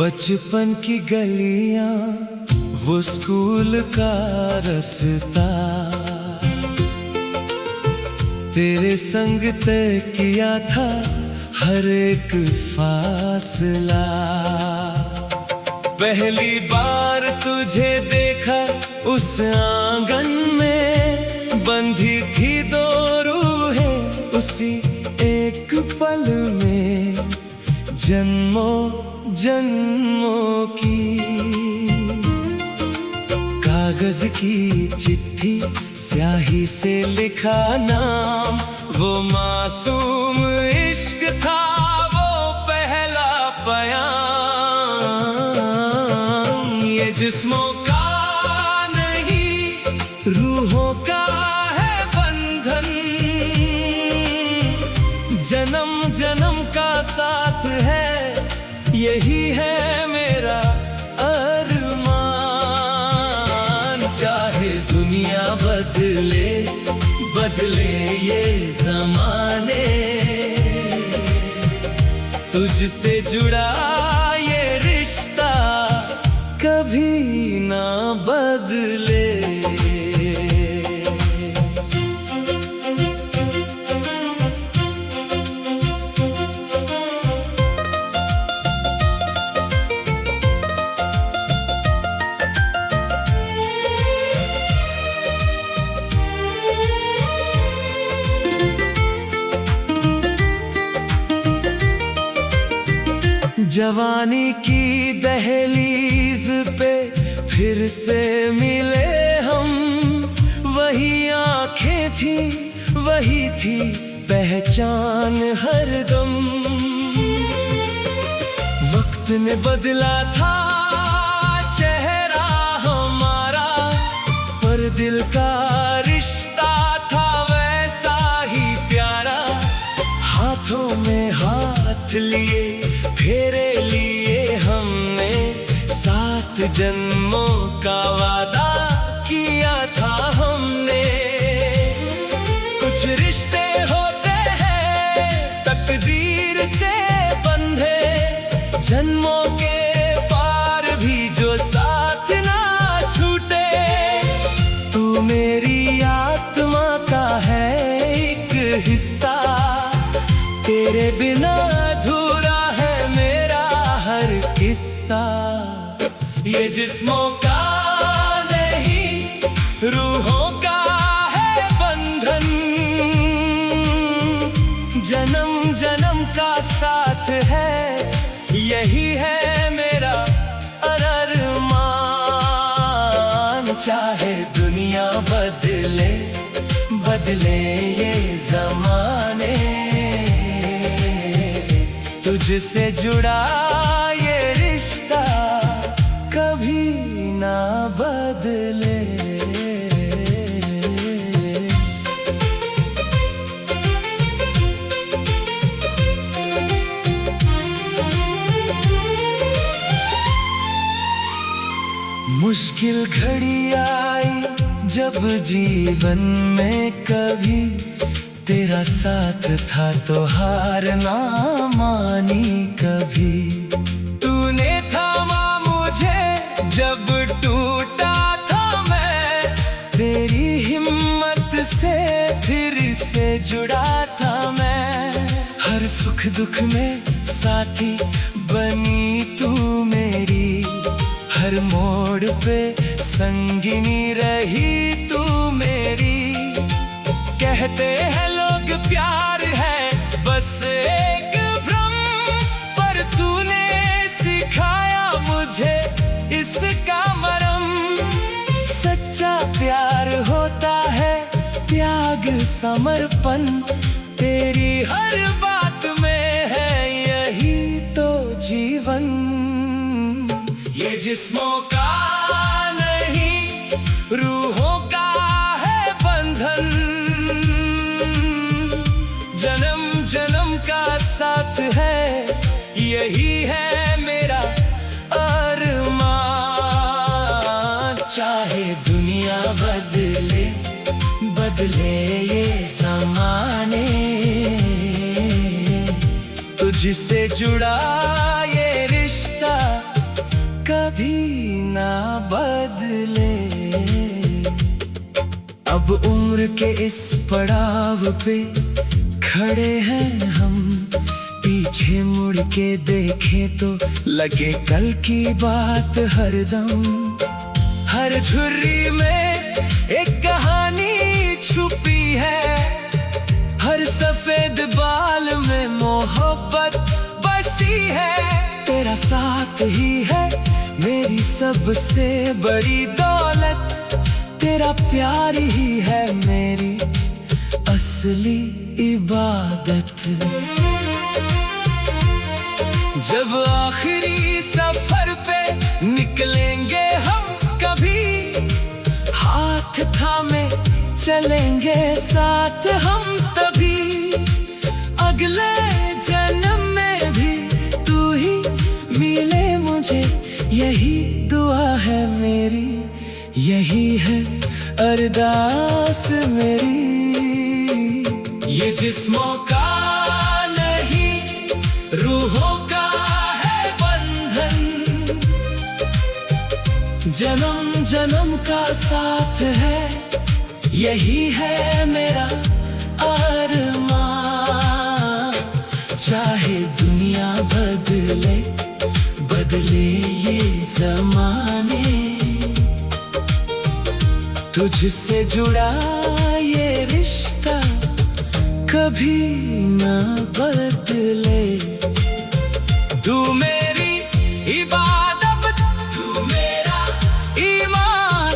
बचपन की गलियां, वो स्कूल का रास्ता, तेरे संग तय किया था हर एक फासला। पहली बार तुझे देखा उस आंगन में, बंधी थी दो रूहें उसी एक पल में, जन्मों जन्मों की। कागज की चिट्ठी, स्याही से लिखा नाम, वो मासूम इश्क था, वो पहला बयान। ये जिस्मों का नहीं, रूहों का है बंधन, जन्म जन्म का साथ है, यही है मेरा अरमान। चाहे दुनिया बदले बदले ये ज़माने, तुझसे जुड़ा ये रिश्ता कभी ना बदले। जवानी की दहलीज पे फिर से मिले हम, वही आंखें थी, वही थी पहचान हरदम। वक्त ने बदला था चेहरा हमारा, पर दिल का रिश्ता था वैसा ही प्यारा। हाथों में हाथ लिए फेरे लिए हमने, 7 जन्मों का वादा किया था हमने। कुछ रिश्ते होते हैं तकदीर से बंधे, जन्मों के पार भी जो साथ ना छूटे। तू मेरी आत्मा का है एक हिस्सा, तेरे बिना अधूरा है मेरा हर किस्सा। ये जिस्मों का नहीं, रूहों का है बंधन, जन्म जन्म का साथ है, यही है मेरा अरमान। चाहे दुनिया बदले बदले ये ज़माने, तुझसे जुड़ा ये रिश्ता कभी ना बदले। मुश्किल घड़ी आई जब जीवन में, कभी तेरा साथ था तो हार ना मानी कभी। तूने थामा मुझे जब टूटा था मैं, तेरी हिम्मत से फिर से जुड़ा था मैं। हर सुख दुख में साथी बनी तू मेरी, हर मोड़ पे संगिनी रही तू मेरी। कहते हैं लोग प्यार है बस एक भ्रम, पर तूने सिखाया मुझे इसका मरम। सच्चा प्यार होता है त्याग समर्पण, तेरी हर बात में है यही तो जीवन। ये जिस्मों का नहीं, रूहों का है बंधन, जन्म जन्म का साथ है, यही है मेरा अरमान। चाहे दुनिया बदले बदले ये ज़माने, तुझसे जुड़ा ये रिश्ता कभी ना बदले। अब उम्र के इस पड़ाव पे खड़े हैं हम, पीछे मुड़ के देखें तो लगे कल की बात हरदम। हर झुर्री में एक कहानी छुपी है, हर सफेद बाल में मोहब्बत बसी है। तेरा साथ ही है मेरी सबसे बड़ी दौलत, तेरा प्यार ही है मेरी असली इबादत। जब आखिरी सफर पे निकलेंगे हम कभी, हाथ थामे चलेंगे साथ हम तभी। अगले जन्म में भी तू ही मिले मुझे, यही दुआ है मेरी, यही है अरदास मेरी। ये जिस्मों का नहीं रूहों का है बंधन, जन्म जन्म का साथ है, यही है मेरा अरमान। चाहे दुनिया बदले बदले ये ज़माने, तुझसे जुड़ा ये रिश्ता कभी ना बदले। तू मेरी इबादत, तू मेरा ईमान,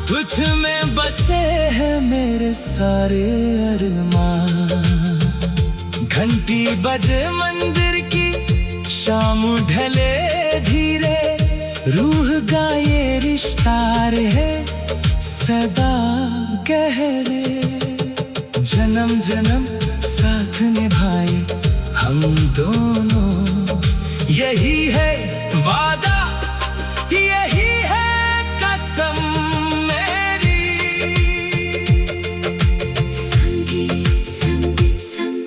तुझ में बसे हैं मेरे सारे अरमान। घंटी बजे मंदिर की, शाम ढले धीरे, रूह गाए रिश्ता रहे सदा गहरे। जन्म जन्म साथ निभाए हम दोनों, यही है वादा, यही है कसम मेरी। संगी संगी संग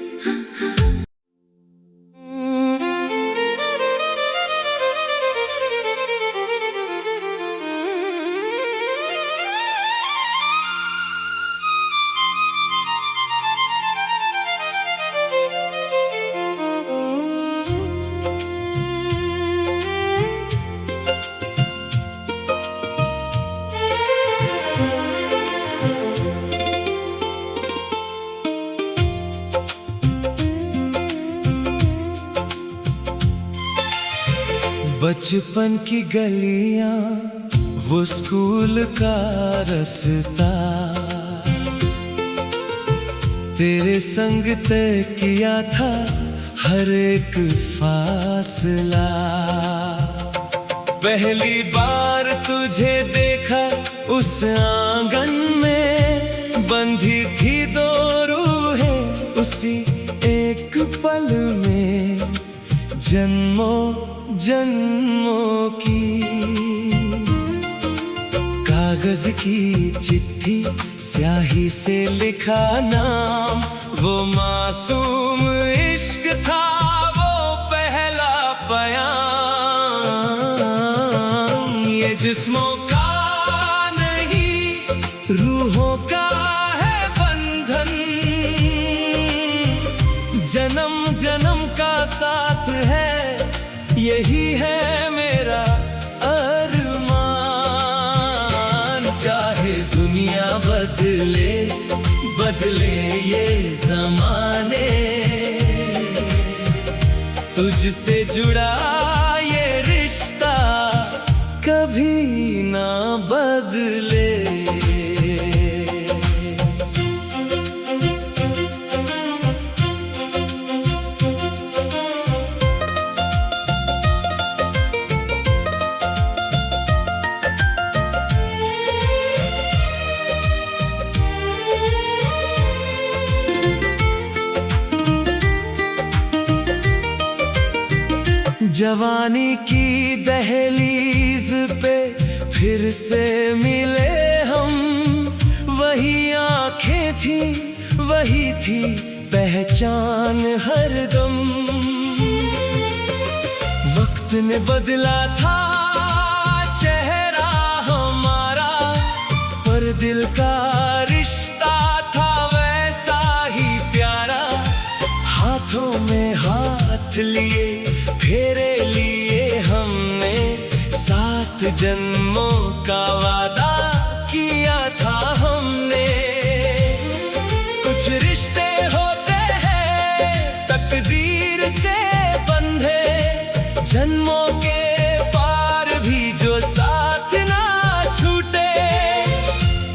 बचपन की गलियां, वो स्कूल का रास्ता, तेरे संग तय किया था हर एक फासला। पहली बार तुझे देखा उस आंगन में, बंधी थी दो रूहें उसी एक पल में, जन्मों जन्मों की। कागज की चिट्ठी स्याही से लिखा नाम, वो मासूम इश्क था, वो पहला बयान। ये जिस्मों का नहीं रूहों का है बंधन, जन्म जन्म का साथ है, यही है मेरा अरमान। चाहे दुनिया बदले बदले ये ज़माने, तुझसे जुड़ा ये रिश्ता कभी ना बदले। जवानी की दहलीज पे फिर से मिले हम, वही आंखें थी वही थी पहचान हरदम। वक्त ने बदला था हाथ लिए, फेरे लिए हमने, 7 जन्मों का वादा किया था हमने। कुछ रिश्ते होते हैं तकदीर से बंधे, जन्मों के पार भी जो साथ ना छूटे।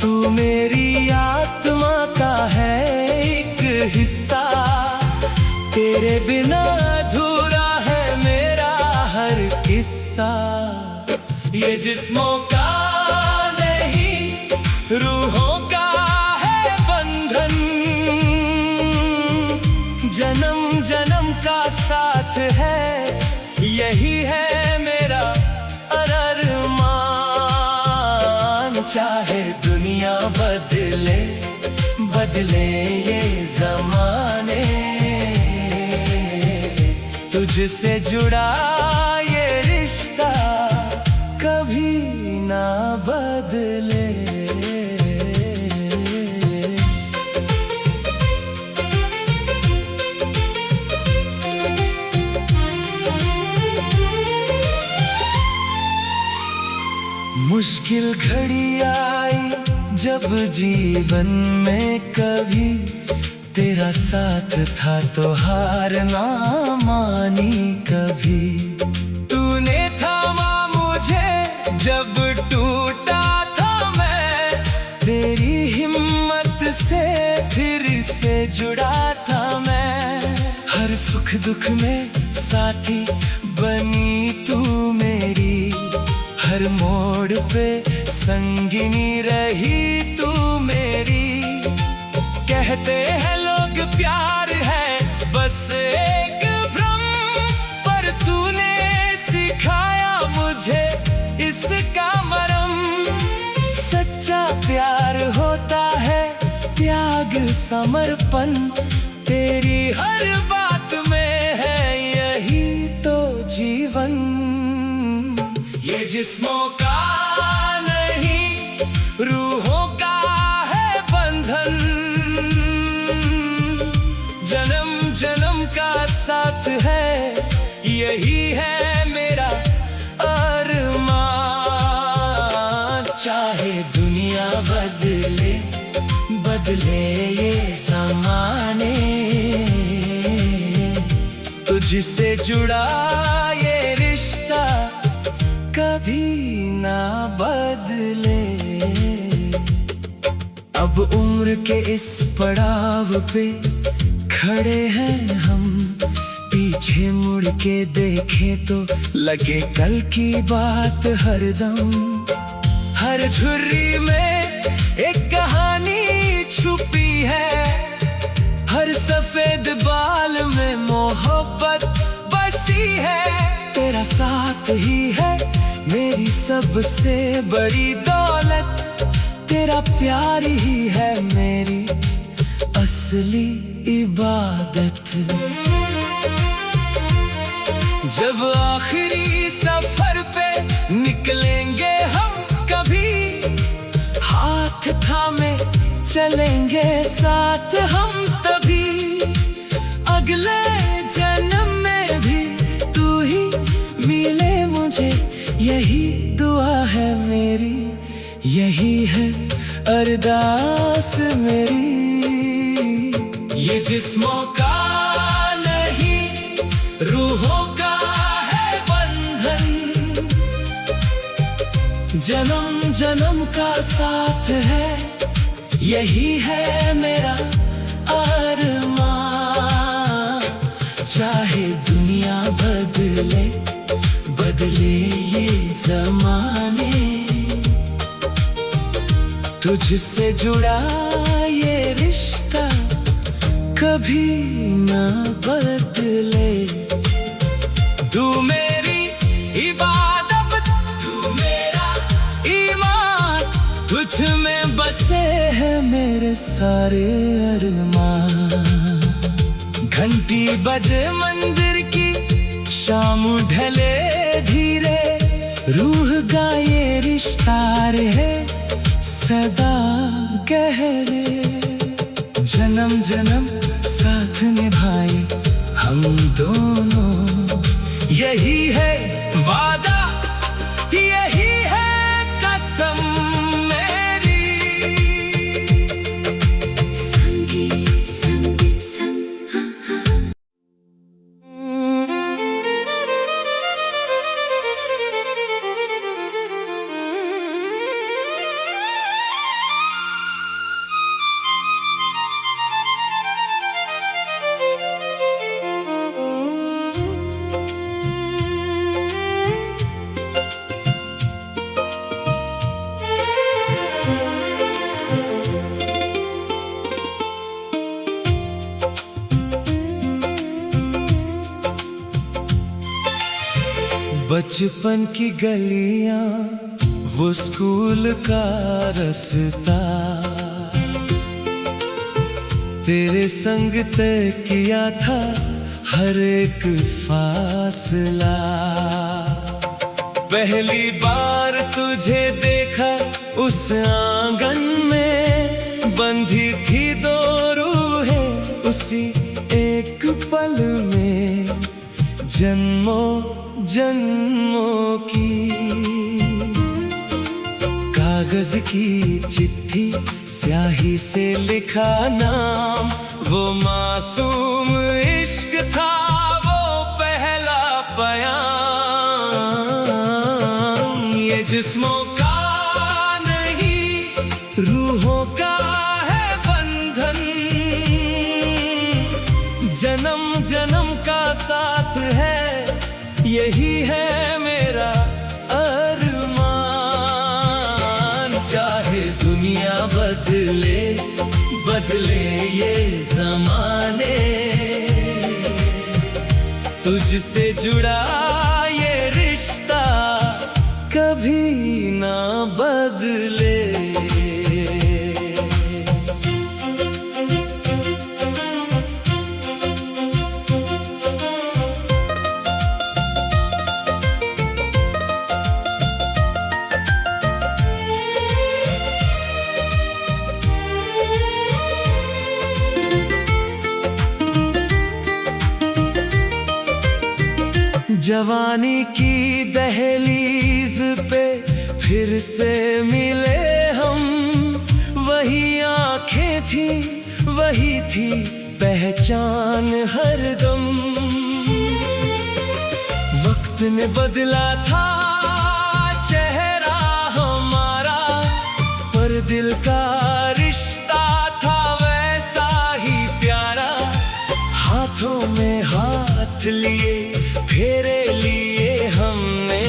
तू मेरी आत्मा का है एक हिस्सा, तेरे बिना अधूरा है मेरा हर किस्सा। ये जिस्मों का नहीं रूहों का है बंधन, जन्म जन्म का साथ है, यही है मेरा अरमान। चाहे दुनिया बदले बदले ये ज़माने, तुझसे जुड़ा ये रिश्ता कभी ना बदले। मुश्किल घड़ी आई जब जीवन में, कभी तेरा साथ था तो हार ना मानी कभी। तूने थामा मुझे जब टूटा था मैं, तेरी हिम्मत से फिर से जुड़ा था मैं। हर सुख दुख में साथी बनी तू मेरी, हर मोड़ पे संगिनी रही तू मेरी। कहते हैं लोग प्यार है बस एक भ्रम, पर तूने सिखाया मुझे इसका मरम। सच्चा प्यार होता है त्याग समर्पण, तेरी हर बात में है यही तो जीवन। ये जिस्मों का नहीं रूहों का है बंधन, जन्म जन्म का साथ है, यही है मेरा अरमान। चाहे दुनिया बदले बदले ये ज़माने, तुझसे जुड़ा ये रिश्ता कभी ना बदले। अब उम्र के इस पड़ाव पे खड़े हैं हम, पीछे मुड़ के देखें तो लगे कल की बात हरदम। हर झुर्री में एक कहानी छुपी है, हर सफेद बाल में मोहब्बत बसी है। तेरा साथ ही है मेरी सबसे बड़ी दौलत, तेरा प्यार ही है मेरी असली इबादत। जब आखिरी सफर पे निकलेंगे हम कभी, हाथ थामे चलेंगे साथ हम तभी। अगले जन्म में भी तू ही मिले मुझे, यही दुआ है मेरी, यही है अरदास मेरी। ये जिस्मों का नहीं रूहों का है बंधन, जन्म जन्म का साथ है, यही है मेरा अरमान। चाहे दुनिया बदले बदले ये ज़माने, तुझसे जुड़ा ये रिश्ता कभी ना बदले। तू मेरी इबादत, तू मेरा ईमान, तुझ में बसे हैं मेरे सारे अरमान। घंटी बजे मंदिर की, शाम ढले धीरे, रूह गाए रिश्ता रहे सदा गहरे। जन्म जन्म साथ निभाए हम हम दोनों, यही है वादा, यही है कसम मेरी। संगी संगी संग बचपन की गलियां, वो स्कूल का रास्ता, तेरे संग तय किया था हर एक फासला। पहली बार तुझे देखा उस आंगन में, बंधी थी दो रूहें उसी एक पल में, जन्मों जन्मों की। कागज की चिट्ठी स्याही से लिखा नाम, वो मासूम इश्क था, वो पहला बयान। ये जिस्मों का नहीं रूहों का है बंधन, जन्म जन्म का साथ है, यही है मेरा अरमान। चाहे दुनिया बदले बदले ये ज़माने, तुझसे जुड़ा ये रिश्ता कभी ना बदले। जवानी की दहलीज पे फिर से मिले हम, वही आंखें थी, वही थी पहचान हरदम। वक्त ने बदला था चेहरा हमारा, पर दिल का रिश्ता था वैसा ही प्यारा। हाथों में हाथ लिए फेरे लिए हमने,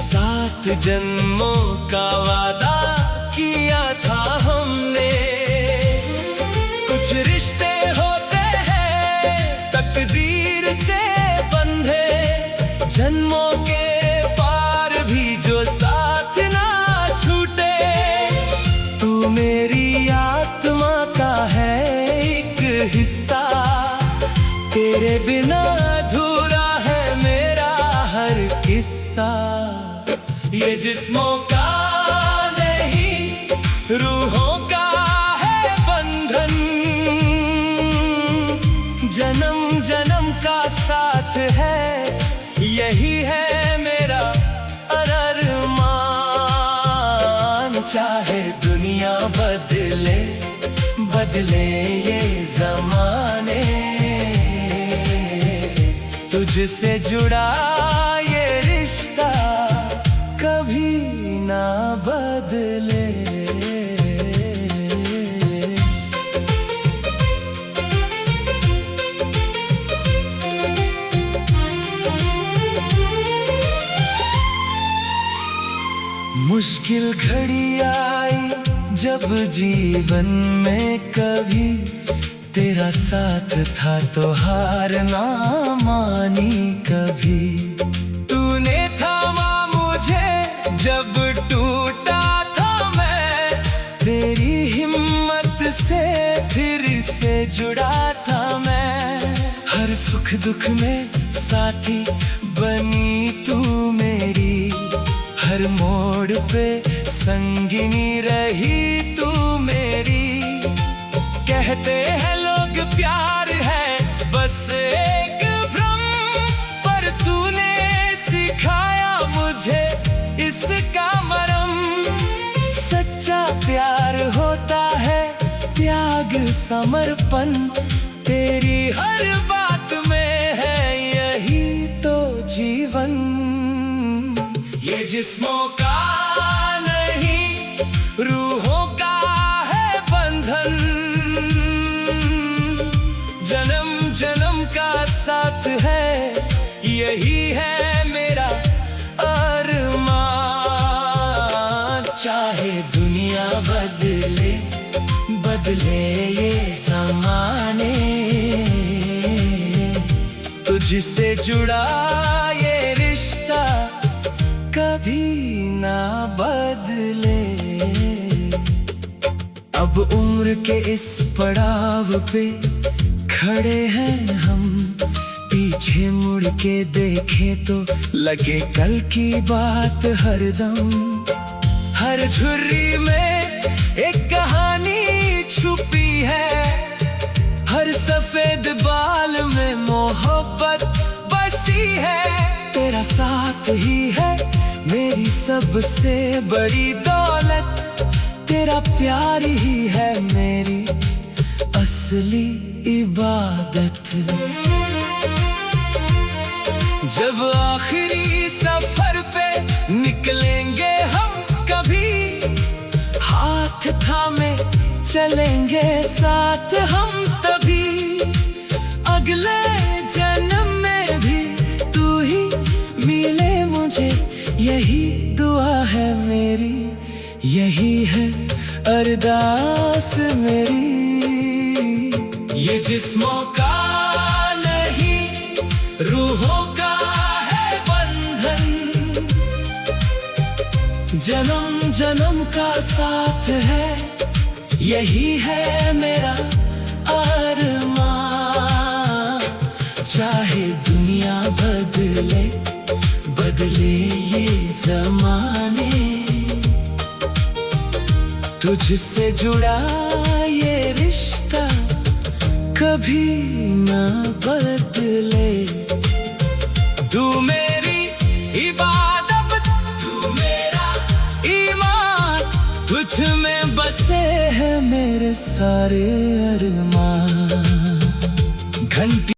7 जन्मों का वादा किया था हमने। कुछ रिश्ते होते हैं तकदीर से बंधे, जन्मों के पार भी जो साथ ना छूटे। तू मेरी आत्मा का है एक हिस्सा, तेरे बिना अधूरा है मेरा हर किस्सा। ये जिस्मों का नहीं रूहों का है बंधन, जन्म जन्म का साथ है, यही है मेरा अरमान। चाहे दुनिया बदले बदले ये ज़माने, तुझसे जुड़ा ये रिश्ता कभी ना बदले। मुश्किल घड़ी आई जब जीवन में, कभी तेरा साथ था तो हार ना मानी कभी। तूने थामा मुझे जब टूटा था मैं, तेरी हिम्मत से फिर से जुड़ा था मैं। हर सुख दुख में साथी बनी तू मेरी, हर मोड़ पे संगिनी रही तू मेरी। कहते हैं लोग प्यार है बस एक समर्पण तेरी हर बात में है, यही तो जीवन। ये जिस्मों का नहीं, रूहों का है बंधन, जन्म जन्म का साथ है, यही है मेरा अरमान। चाहे दुनिया बदले बदले ये ज़माने, तुझसे जुड़ा ये रिश्ता कभी ना बदले। अब उम्र के इस पड़ाव पे खड़े हैं हम, पीछे मुड़ के देखें तो लगे कल की बात हरदम। हर झुर्री में एक कहानी छुपी है, हर सफेद बाल में मोहब्बत बसी है। तेरा साथ ही है मेरी सबसे बड़ी दौलत, तेरा प्यार ही है मेरी असली इबादत। जब आखिरी सफर पे निकलेंगे हम कभी, हाथ थामे चलेंगे साथ हम तभी। अगले जन्म में भी तू ही मिले मुझे, यही दुआ है मेरी, यही है अरदास मेरी। ये जिस्मों का नहीं, रूहों का है बंधन, जन्म जन्म का साथ है, यही है मेरा अरमान। चाहे दुनिया बदले बदले ये ज़माने, तुझसे जुड़ा ये रिश्ता कभी ना बदले। तू मेरी इबादत, तू मेरा ईमान, तुझ में बसे हैं मेरे सारे अरमान। घंटी